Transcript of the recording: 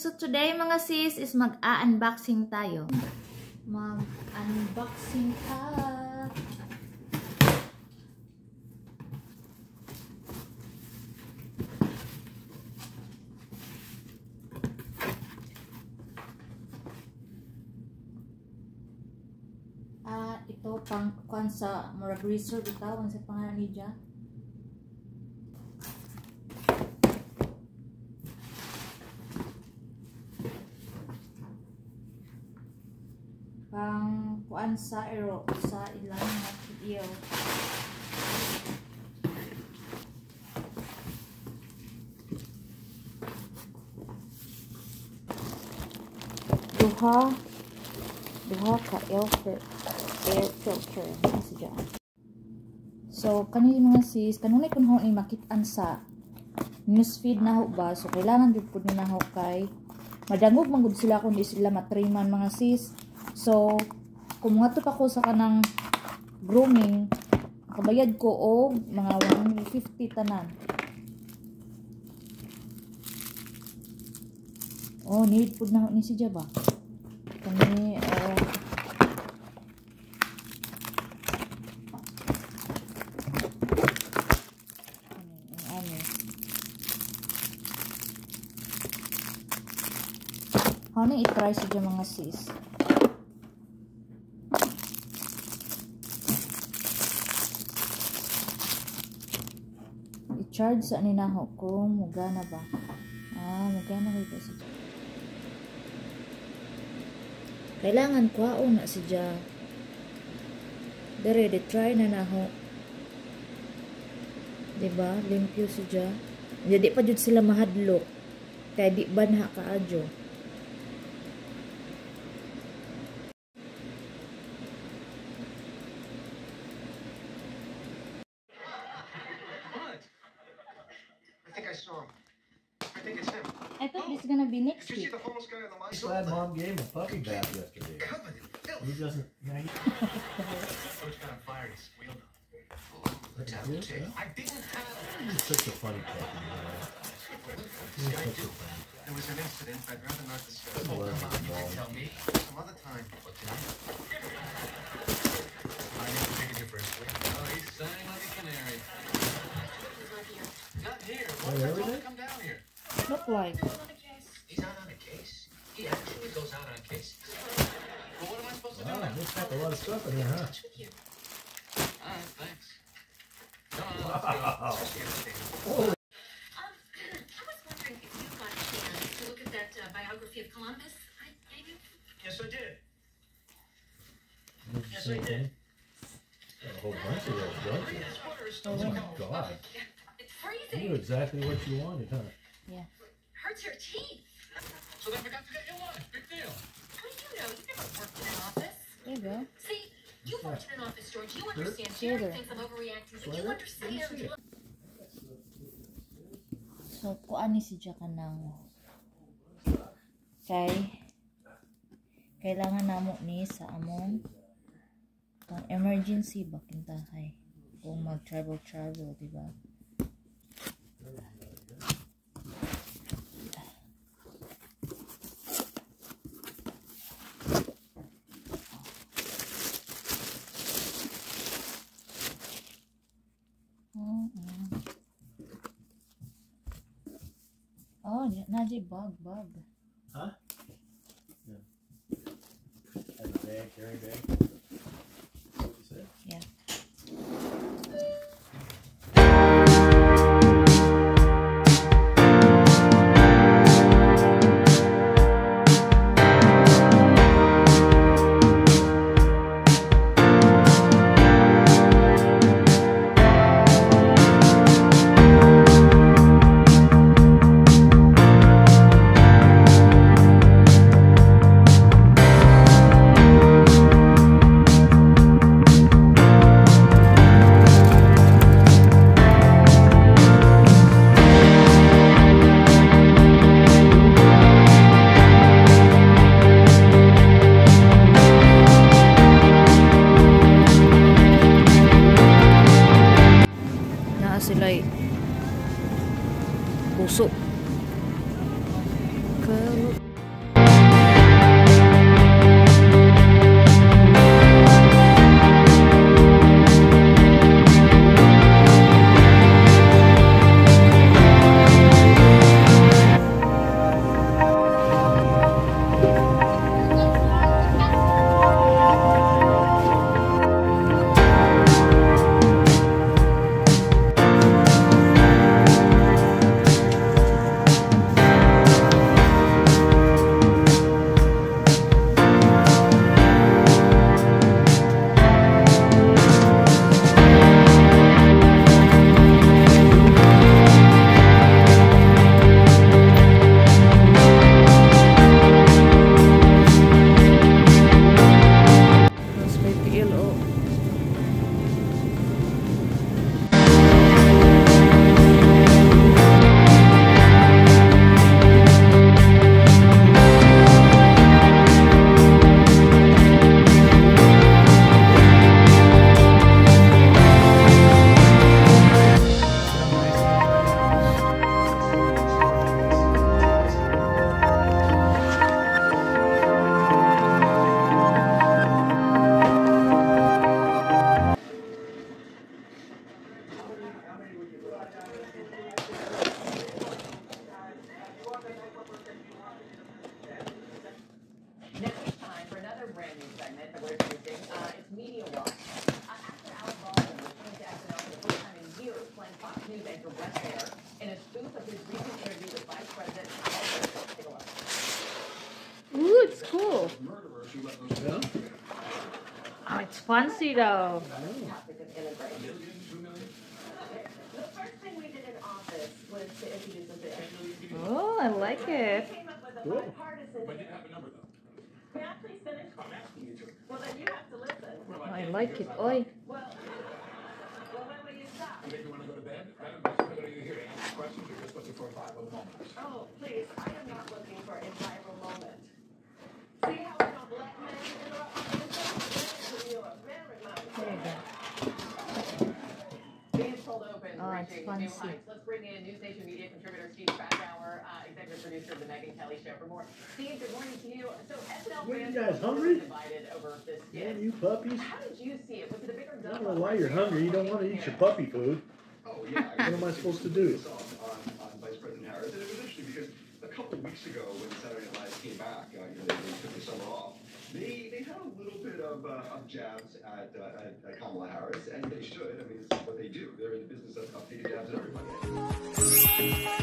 So today mga sis is mag-unboxing tayo. Mag-unboxing tayo. Ito pang kuan sa murag greaser bitaw ang sa pangalan ni Dia. Pang kuan sa ero sa ilang iyo. Duha ka air filter siya. So kanini mga sis kanunay kun ho ni makit-an sa newsfeed na ho ba, so kailangan jud pud ni na ho kay madangog man gud sila kun di sila matriman mga sis. So kung ngadto pa ko sa kanang grooming, kabayad ko og mga 150 tanan. Oh, need pud na ho ni siya ba kani how na i-try siya mga sis. I-charge sa ninaho ko mugana ba? Mugana ba siya? Kailangan ko na siya. Dere try na naho. Diba? Limpyo siya. Jadi pa jud sila mahadlok. Kaya di ba na kaadyo. I thought this is gonna be next week. I'm glad Mom gave him a puppy bath yesterday. He doesn't. I didn't have. He's such a funny puppy. There was an incident. I'd rather not discuss. Oh, come on, you can tell me some other time. What tonight? I never figured you for a swing. Oh, he's sounding like a canary. Not here. What if I come down here? Look like. He's out on a case. He actually goes out on a case. Well, what am I supposed to do? Looks like a lot of stuff in here, huh? All right, thanks. No, let's go. Oh. I was wondering if you got a chance to look at that biography of Columbus I gave you? Yes, I did. Yes, I did. A whole bunch of those, don't you? Oh my God! It's You freezing. knew exactly what you wanted, huh? Yeah. Hurts your teeth. So they forgot to get you lunch. Big deal. How do you know? You've never worked in an office. There you go. See, you worked in an office, George. You understand. Sure. Jerry thinks I'm overreacting, but you understand. So kuan ni siya kanang kailangan namo ni sa among pang emergency ba kintahay kung mag travel diba? Oh, naji bug. Huh? Yeah. Had a bag, carry bag. What you said? Yeah. sila'y puso. Cool. Now it's time for another brand new segment that we're introducing. It's Media Watch. After Alex Baldwin was named to SNL for the first time in years, playing Fox News anchor Brett Baer in a spoof of his recent interview with Vice President Donald Trump. Take a look. Ooh, it's cool. Yeah? Oh, it's fancy though. The first thing we did in office was to introduce a bit. Oh, I like it. We came up with a Cool. bipartisan. But you have a number, though. May I please finish? I'm asking you to. Well, then you have to listen. I like it. Oi. Well, when will you stop? Maybe you want to go to bed? Madam, are you here to answer questions or just looking for a viral moment? Oh, please, I am not looking for a viral moment. See how I don't let men interrupt my business? You are very nice. There you go. Being pulled open, Oh, it's reaching fancy. new heights. Let's bring in News Nation media contributor Steve Krakauer, executive producer of the Megyn Kelly Show. For more, Steve, good morning to you. So SNL What are you fans guys, are hungry? divided over this Yeah, skit. you puppies. How did you see it? Was it a bigger I dump don't know why you're hungry. You don't want to eat your puppy food. Oh, yeah. What am I supposed to do? On Vice President Harris. And it was interesting because a couple of weeks ago when Saturday Night Live came back, they took the summer off, they had a little bit of jabs at Kamala Harris, and they should. I mean, this is what they do. They're in the business of taking jabs at everybody.